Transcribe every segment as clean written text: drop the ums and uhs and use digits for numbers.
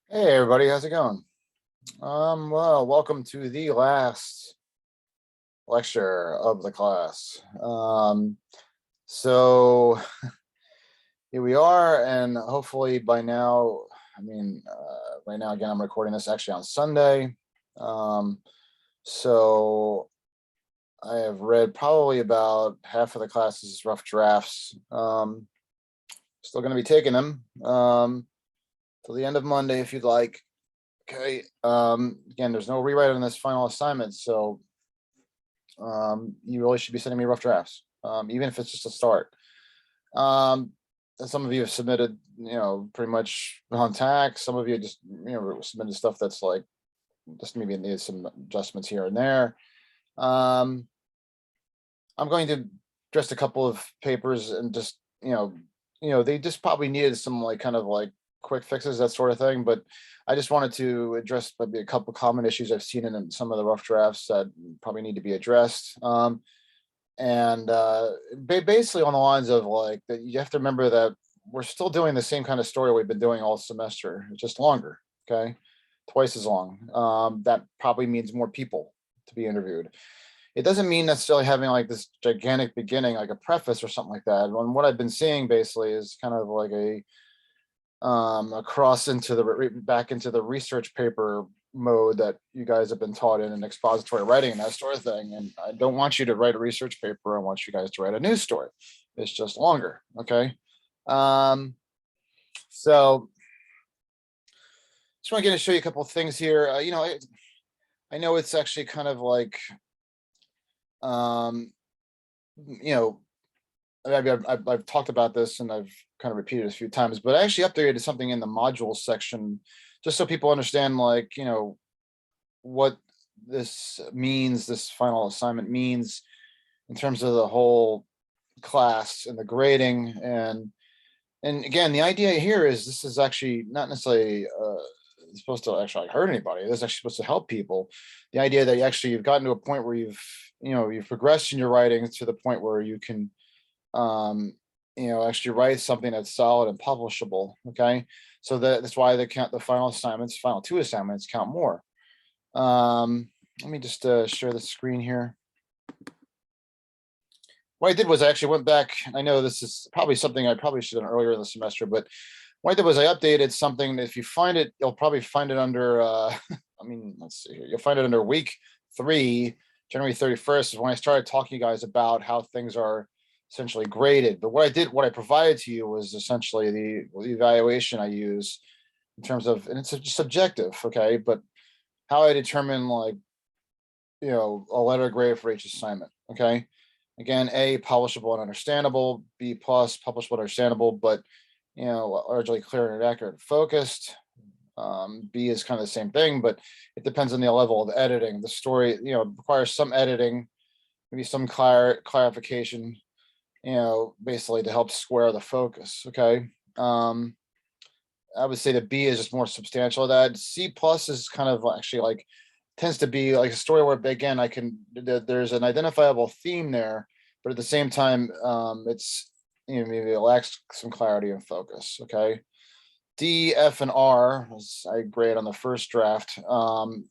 Hey everybody, how's it going? Well, welcome to the last lecture of the class. So here we are, and hopefully by now, right now again, I'm recording this actually on Sunday. Um, so I have read probably about half of the class's rough drafts. Still going to be taking them till the end of Monday if you'd like. Okay. Again, there's no rewrite on this final assignment, so you really should be sending me rough drafts, even if it's just a start. And some of you have submitted, pretty much on tax. Some of you just, submitted stuff that's like just maybe needs some adjustments here and there. I'm going to address a couple of papers and just, they just probably needed some like kind of like quick fixes, that sort of thing. But I just wanted to address maybe a couple common issues I've seen in some of the rough drafts that probably need to be addressed. And basically on the lines of like that, you have to remember that we're still doing the same kind of story we've been doing all semester. It's just longer, okay, twice as long. That probably means more people to be interviewed. It doesn't mean necessarily having like this gigantic beginning, like a preface or something like that. And what I've been seeing basically is kind of like a cross into the back into the research paper mode that you guys have been taught in expository writing and that sort of thing. And I don't want you to write a research paper. I want you guys to write a news story. It's just longer. Okay. So just want to get to show you a couple of things here. I know it's actually kind of like, um, you know, I've talked about this and I've kind of repeated it a few times, but I actually updated something in the modules section just so people understand, like, what this means, this final assignment means in terms of the whole class and the grading. And again, the idea here is this is actually not necessarily supposed to actually hurt anybody. This is actually supposed to help people. The idea that you've gotten to a point where you've progressed in your writing to the point where you can um, actually write something that's solid and publishable. Okay. So that's why the final assignments, final two assignments count more. Let me just share the screen here. What I did was I actually went back. I know this is probably something I probably should have done earlier in the semester, but what I did was I updated something. If you find it, you'll probably find it under, let's see here. You'll find it under week 3, January 31st is when I started talking to you guys about how things are essentially graded. But what I provided to you was essentially the evaluation I use in terms of, and it's subjective, okay, but how I determine like, a letter grade for each assignment, okay? Again, A, publishable and understandable, B plus, publishable and understandable, but largely clear and accurate and focused. B is kind of the same thing, but it depends on the level of editing. The story, requires some editing, maybe some clarification, basically to help square the focus. Okay. I would say that B is just more substantial. That C plus is kind of actually like tends to be like a story where again there's an identifiable theme there, but at the same time it's maybe it lacks some clarity and focus. Okay. D, F, and R, as I grade on the first draft,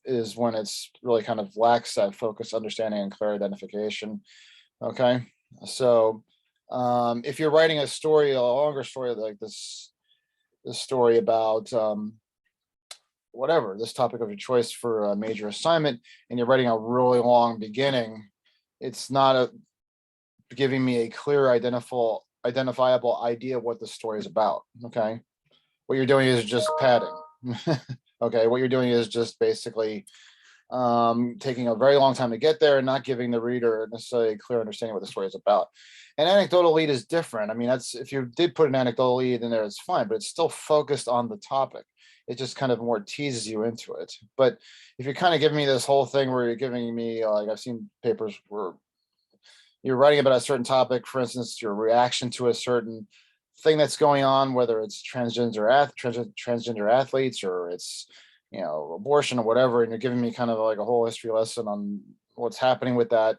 is when it's really kind of lacks that focus, understanding, and clear identification. Okay, so if you're writing a story, a longer story like this story about whatever this topic of your choice for a major assignment, and you're writing a really long beginning, it's not giving me a clear, identifiable idea of what the story is about. Okay, what you're doing is just padding. Okay, what you're doing is just basically taking a very long time to get there and not giving the reader necessarily a clear understanding what the story is about. An anecdotal lead is different. I mean, that's if you did put an anecdotal lead in there, it's fine, but it's still focused on the topic. It just kind of more teases you into it. But if you're kind of giving me this whole thing where you're giving me like I've seen papers where you're writing about a certain topic, for instance, your reaction to a certain thing that's going on, whether it's transgender athletes or it's abortion or whatever, and you're giving me kind of like a whole history lesson on what's happening with that,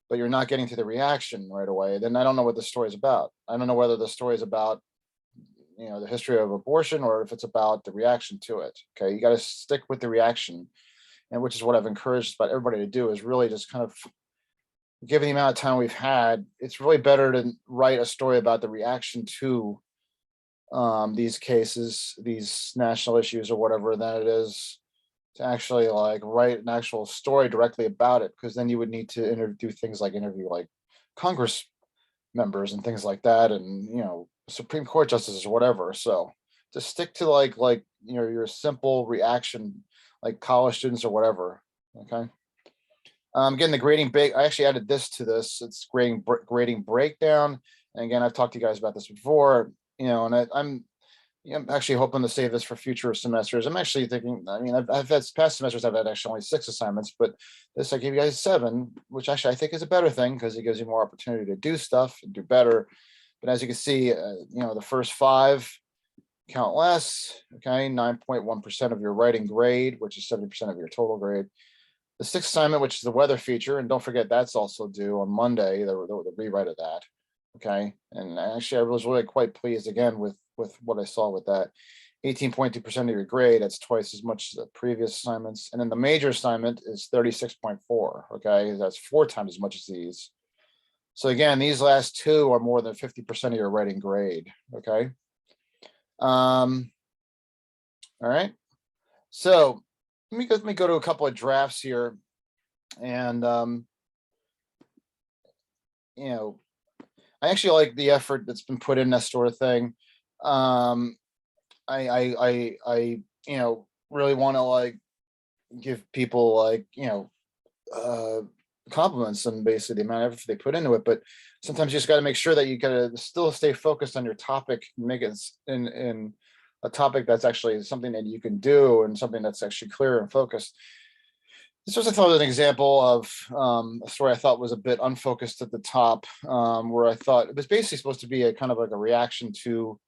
but you're not getting to the reaction right away, then I don't know what the story is about. I don't know whether the story is about the history of abortion, or if it's about the reaction to it. Okay, you got to stick with the reaction, and which is what I've encouraged about everybody to do, is really just kind of, given the amount of time we've had, it's really better to write a story about the reaction to these cases, these national issues or whatever, than it is to actually like write an actual story directly about it, because then you would need to do things like interview like Congress members and things like that, and Supreme Court justices or whatever. So just stick to like your simple reaction, like college students or whatever. Okay. Again, the grading big. I actually added this to this. It's grading breakdown. And again, I've talked to you guys about this before. And I'm actually hoping to save this for future semesters. I'm actually thinking. I mean, I've had past semesters. I've had actually only 6 assignments, but this I gave you guys 7, which actually I think is a better thing because it gives you more opportunity to do stuff and do better. But as you can see, the first 5 count less. Okay, 9.1% of your writing grade, which is 70% of your total grade. The 6th assignment, which is the weather feature, and don't forget that's also due on Monday, the rewrite of that. Okay, and actually I was really quite pleased again with what I saw with that. 18.2% of your grade, that's twice as much as the previous assignments. And then the major assignment is 36.4. Okay, that's 4 times as much as these. So again, these last 2 are more than 50% of your writing grade. Okay. All right. So let me go to a couple of drafts here, and I actually like the effort that's been put in, that sort of thing. I really want to like give people like compliments on basically the amount of effort they put into it, but sometimes you just got to make sure that you got to still stay focused on your topic, make it in a topic that's actually something that you can do and something that's actually clear and focused. This was, I thought, an example of a story I thought was a bit unfocused at the top, where I thought it was basically supposed to be a kind of like a reaction to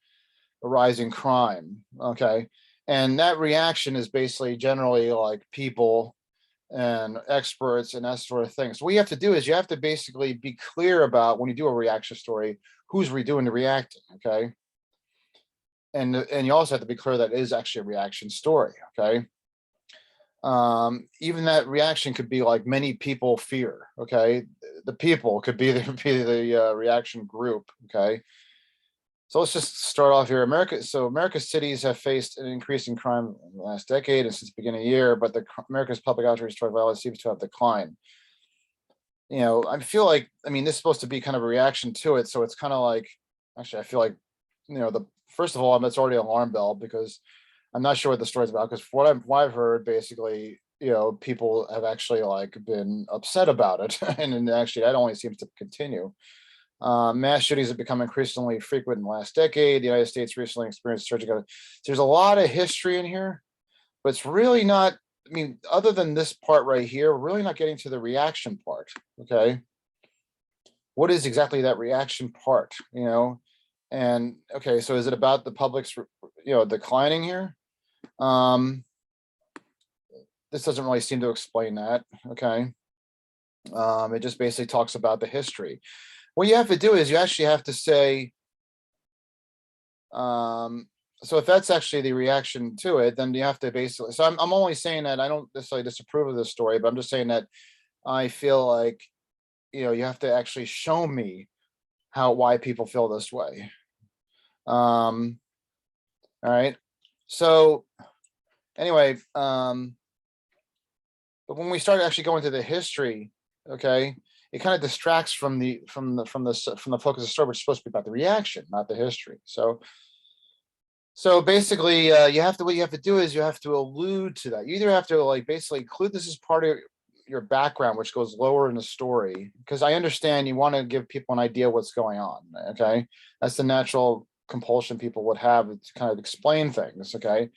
a rising crime. Okay. And that reaction is basically generally like people and experts and that sort of thing. So what you have to do is you have to basically be clear about, when you do a reaction story, who's doing the reacting. Okay. And you also have to be clear that it is actually a reaction story. Okay. Even that reaction could be like many people fear. Okay. The people could be the reaction group. Okay. So let's just start off here. America's cities have faced an increase in crime in the last decade and since the beginning of the year, but America's public outreach toward violence seems to have declined. I feel like, this is supposed to be kind of a reaction to it. So it's kind of like, actually, I feel like, first of all, it's already an alarm bell, because I'm not sure what the story's about, because what I've heard, basically, people have actually like been upset about it. and actually that only seems to continue. Mass shootings have become increasingly frequent in the last decade. The United States recently experienced surgical. There's a lot of history in here, but it's really not, other than this part right here, we're really not getting to the reaction part. Okay. What is exactly that reaction part, And okay, so is it about the public's, declining here? This doesn't really seem to explain that. Okay. It just basically talks about the history. What you have to do is you actually have to say, so if that's actually the reaction to it, then you have to basically, so I'm only saying that I don't necessarily disapprove of this story, but I'm just saying that I feel like, you have to actually show me why people feel this way. All right. So anyway, but when we start actually going to the history, okay, it kind of distracts from the focus of the story, which is supposed to be about the reaction, not the history. So basically, what you have to do is you have to allude to that. You either have to like basically include this as part of your background, which goes lower in the story, because I understand you want to give people an idea what's going on. Okay, that's the natural compulsion people would have to kind of explain things. Okay,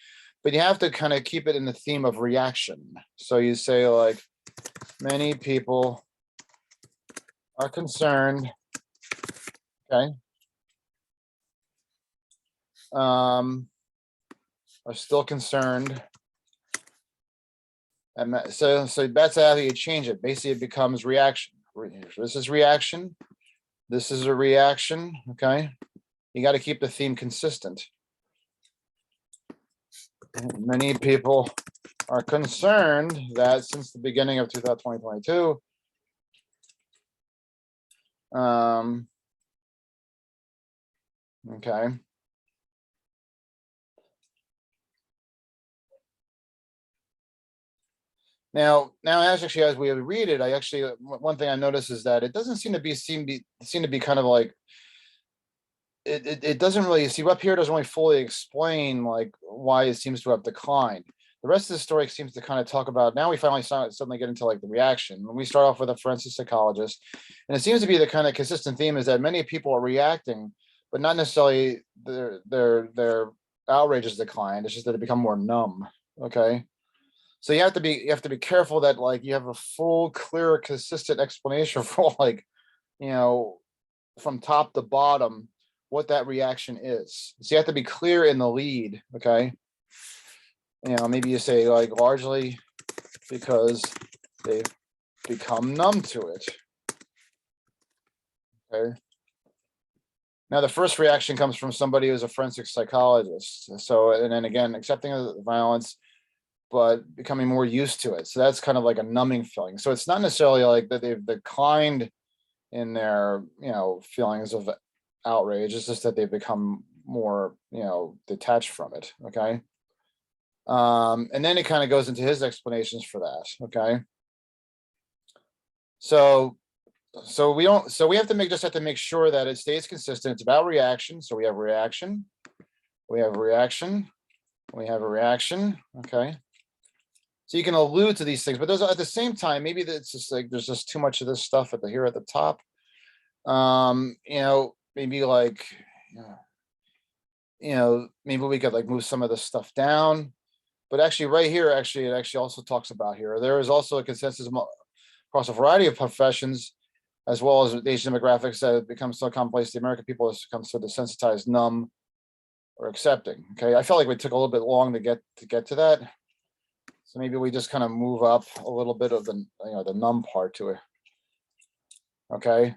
but you have to kind of keep it in the theme of reaction. So you say like, many people are concerned. Okay. Are still concerned. And so that's how you change it. Basically, it becomes reaction. This is reaction. This is a reaction. Okay. You got to keep the theme consistent. Many people are concerned that since the beginning of 2022, okay. Now, actually, as we read it, I actually, one thing I noticed is that it doesn't seem to be kind of like, it doesn't really, see, up here doesn't really fully explain like why it seems to have declined. The rest of the story seems to kind of talk about, now we finally suddenly get into like the reaction. When we start off with a forensic psychologist, and it seems to be the kind of consistent theme is that many people are reacting, but not necessarily their outrage has declined. It's just that they become more numb. Okay. So you have to be careful that like you have a full, clear, consistent explanation for like, you know, from top to bottom, what that reaction is. So you have to be clear in the lead, okay? You know, maybe you say like largely because they've become numb to it. Okay. Now the first reaction comes from somebody who's a forensic psychologist. So, and then again, accepting the violence, but becoming more used to it. So that's kind of like a numbing feeling. So it's not necessarily like that they've declined in their, feelings of outrage. It's just that they've become more, detached from it. Okay. And then it kind of goes into his explanations for that. Okay. So we have to make sure that it stays consistent. It's about reaction. So we have reaction, we have reaction, we have a reaction. Okay. So you can allude to these things, but there's at the same time, maybe it's just like there's just too much of this stuff here at the top. Maybe like, maybe we could like move some of this stuff down. But actually, right here, it actually also talks about here. There is also a consensus across a variety of professions, as well as Asian demographics, that it becomes so commonplace. The American people has become so desensitized, numb, or accepting. Okay, I felt like we took a little bit long to get to that. So maybe we just kind of move up a little bit of the the numb part to it. Okay.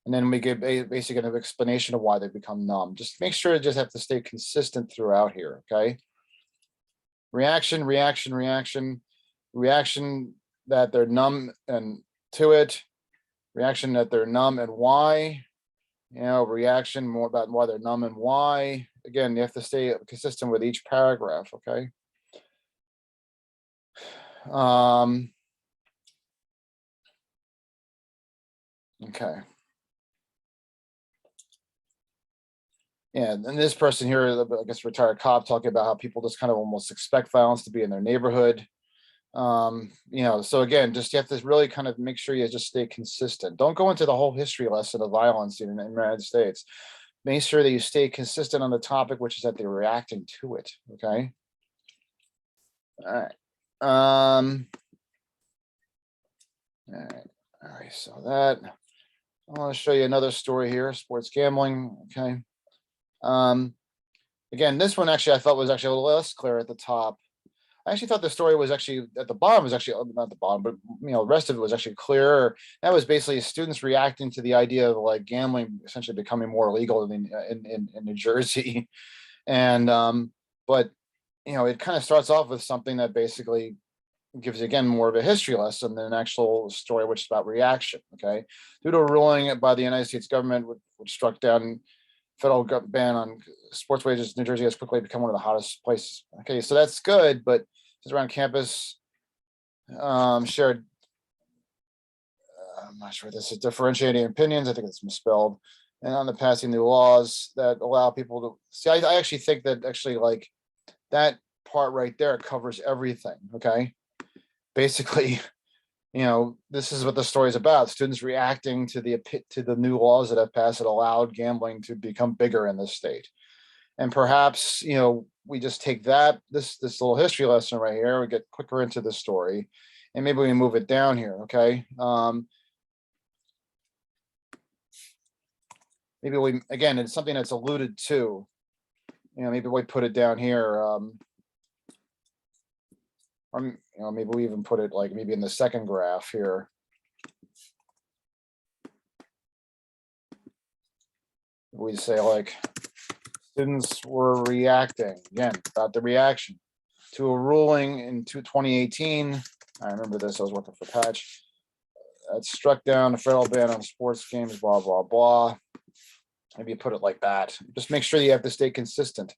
And then we give basically an explanation of why they become numb. Just make sure to just have to stay consistent throughout here. Okay. Reaction, reaction, reaction, reaction that they're numb and to it. Reaction that they're numb and why. Reaction more about why they're numb and why. Again, you have to stay consistent with each paragraph. Okay. Okay. Yeah, and this person here, I guess, retired cop, talking about how people just kind of almost expect violence to be in their neighborhood. So again, just you have to really kind of make sure you just stay consistent. Don't go into the whole history lesson of violence in the United States. Make sure that you stay consistent on the topic, which is that they're reacting to it. Okay. All right. All right. All right. So that I want to show you another story here, sports gambling. Okay. Again, this one actually I thought was actually a little less clear at the top. I actually thought the story was actually at the bottom was actually not the bottom, but the rest of it was actually clearer. That was basically students reacting to the idea of like gambling essentially becoming more legal in New Jersey. And but it kind of starts off with something that basically gives again more of a history lesson than an actual story, which is about reaction. Okay. Due to a ruling by the United States government, which struck down federal ban on sports wages, New Jersey has quickly become one of the hottest places. Okay, so that's good, but just around campus, shared. I'm not sure this is differentiating opinions. I think it's misspelled. And on the passing new laws that allow people to see. I actually think that actually like that part right there covers everything. Okay, basically. This is what the story is about. Students reacting to the new laws that have passed that allowed gambling to become bigger in this state. And perhaps, we just take this little history lesson right here, we get quicker into the story, and maybe we move it down here. Okay. Maybe again, it's something that's alluded to, maybe we put it down here. Or maybe we even put it like maybe in the second graph here. We say like Students were reacting, again, about the reaction to a ruling in 2018. I remember this, I was working for Patch. That struck down a federal ban on sports games, blah, blah, blah. Maybe you put it like that. Just make sure you have to stay consistent.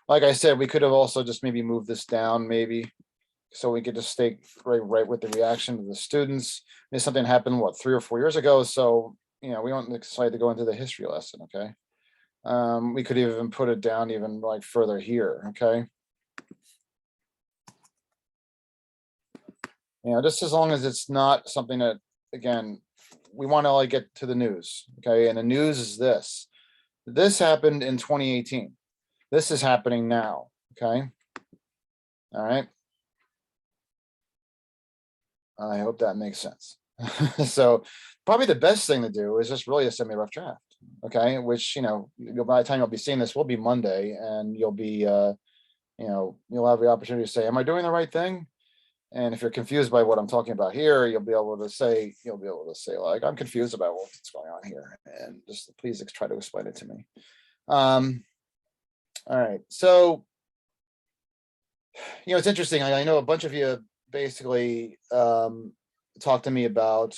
Like I said, we could have also just maybe moved this down, maybe. So we could just stay right with the reaction of the students. Maybe something happened, what, 3 or 4 years ago? So, we don't decide to go into the history lesson, okay? We could even put it down even like further here, okay? Just as long as it's not something that, again, we want to like get to the news, okay? And the news is this. This happened in 2018. This is happening now, okay? All right. I hope that makes sense. So probably the best thing to do is just really send me a rough draft, okay? Which, by the time you'll be seeing this will be Monday, and you'll be, you'll have the opportunity to say, am I doing the right thing? And if you're confused by what I'm talking about here, you'll be able to say like, I'm confused about what's going on here, and just please try to explain it to me. All right, so it's interesting. I know a bunch of you basically talked to me about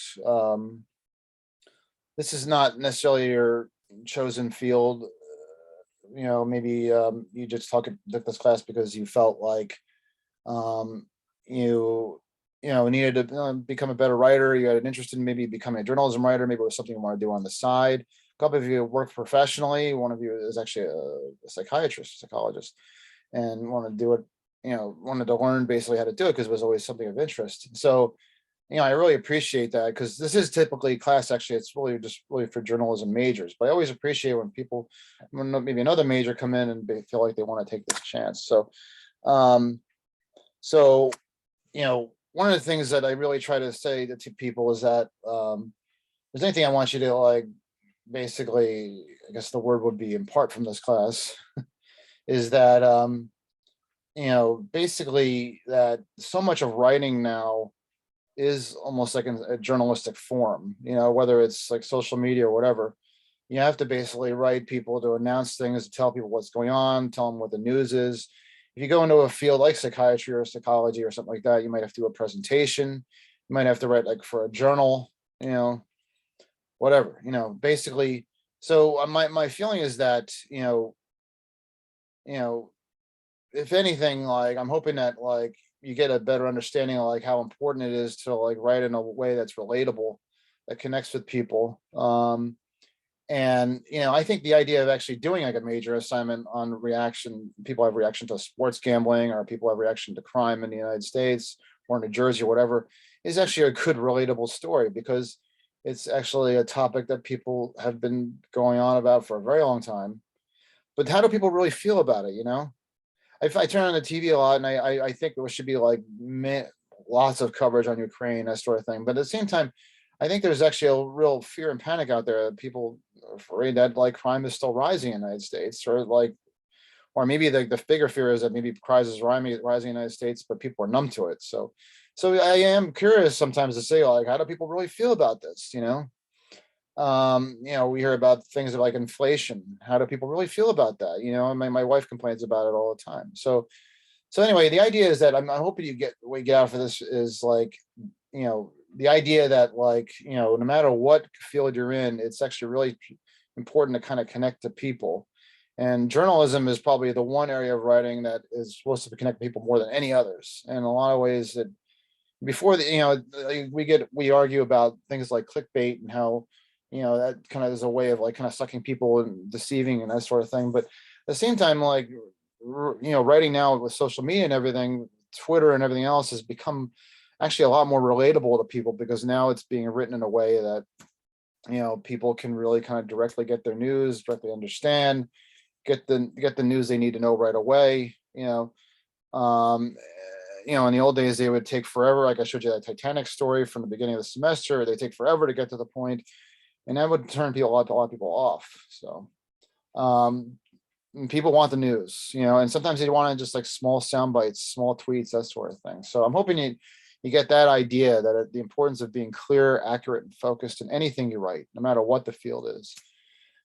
this is not necessarily your chosen field. Maybe you just took this class because you felt like you needed to become a better writer. You had an interest in maybe becoming a journalism writer. Maybe it was something you want to do on the side. A couple of you work professionally. One of you is actually a psychiatrist, psychologist, and wanted to do it, wanted to learn basically how to do it because it was always something of interest. So, I really appreciate that, because this is typically class, actually, it's really for journalism majors, but I always appreciate when people, when maybe another major come in and they feel like they want to take this chance. So, one of the things that I really try to say to people is that if there's anything I want you to like, basically, I guess the word would be impart from this class, is that, basically that so much of writing now is almost like a journalistic form, whether it's like social media or whatever. You have to basically write people to announce things, to tell people what's going on, tell them what the news is. If you go into a field like psychiatry or psychology or something like that, you might have to do a presentation. You might have to write like for a journal, whatever, basically. So my feeling is that, if anything, like I'm hoping that like you get a better understanding of like how important it is to like write in a way that's relatable, that connects with people. And I think the idea of actually doing like a major assignment on reaction, people have reaction to sports gambling, or people have reaction to crime in the United States or New Jersey or whatever, is actually a good relatable story, because it's actually a topic that people have been going on about for a very long time. But how do people really feel about it? If I turn on the TV a lot, and I think there should be like lots of coverage on Ukraine, that sort of thing. But at the same time, I think there's actually a real fear and panic out there. People are afraid that like crime is still rising in the United States, or maybe the bigger fear is that maybe crime is rising in the United States, but people are numb to it. So I am curious sometimes to say, like, how do people really feel about this? We hear about things like inflation. How do people really feel about that? My wife complains about it all the time. So anyway, the idea is that I'm hoping what you get out for this is like, the idea that like, no matter what field you're in, it's actually really important to kind of connect to people. And journalism is probably the one area of writing that is supposed to connect people more than any others. And in a lot of ways that before we argue about things like clickbait and how, that kind of is a way of like kind of sucking people and deceiving and that sort of thing. But at the same time, like, writing now with social media and everything, Twitter and everything else has become actually a lot more relatable to people, because now it's being written in a way that, people can really kind of directly get their news, directly understand, get the news they need to know right away. Um, in the old days, they would take forever. Like I showed you that Titanic story from the beginning of the semester, they take forever to get to the point, and that would turn a lot of people off. So, people want the news, and sometimes they want just like small sound bites, small tweets, that sort of thing. So I'm hoping you get that idea, that the importance of being clear, accurate, and focused in anything you write, no matter what the field is.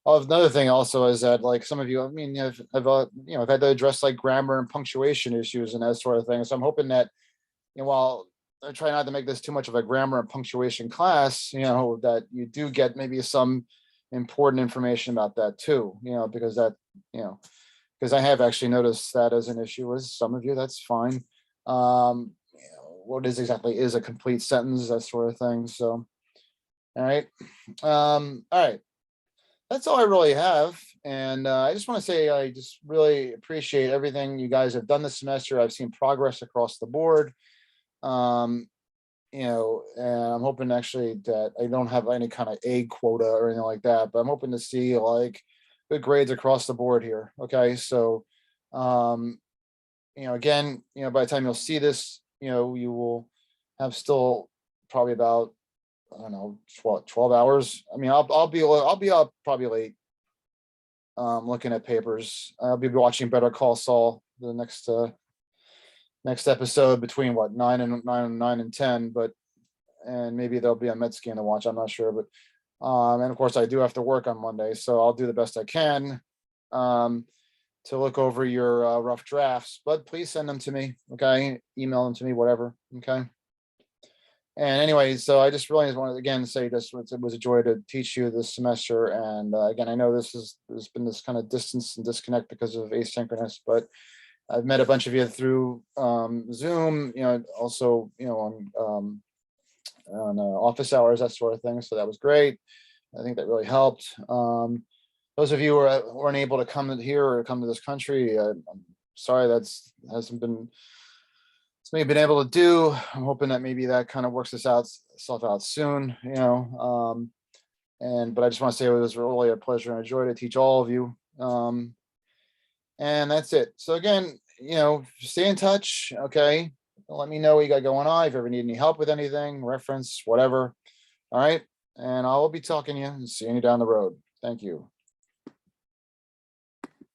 Oh, another thing also is that like some of you, I mean, I've had to address like grammar and punctuation issues and that sort of thing. So I'm hoping that, while I try not to make this too much of a grammar and punctuation class, that you do get maybe some important information about that too, because you know, because I have actually noticed that as an issue with some of you. That's fine. What is exactly is a complete sentence, that sort of thing. So, all right. All right. That's all I really have. And I just want to say I just really appreciate everything you guys have done this semester. I've seen progress across the board. Um, and I'm hoping actually that I don't have any kind of A quota or anything like that, but I'm hoping to see like good grades across the board here. Okay. So, um, again, by the time you'll see this, you will have still probably about, I don't know, 12 hours. I mean, I'll be up probably late, looking at papers. I'll be watching Better Call Saul the next episode between what 9 and 10, but and maybe there'll be a Mets game to watch. I'm not sure, but and of course I do have to work on Monday, so I'll do the best I can um, to look over your rough drafts. But please send them to me, okay? Email them to me, whatever, okay? And anyway, so I just really wanted to again say this it was a joy to teach you this semester. And again, I know there's been this kind of distance and disconnect because of asynchronous, but I've met a bunch of you through Zoom, also, on office hours, that sort of thing. So that was great. I think that really helped. Those of you who weren't able to come here or come to this country, I'm sorry hasn't been something been able to do. I'm hoping that maybe that kind of works itself out soon, but I just want to say it was really a pleasure and a joy to teach all of you. And that's it. So again, stay in touch. Okay. Let me know what you got going on. If you ever need any help with anything, reference, whatever. All right. And I will be talking to you and seeing you down the road. Thank you.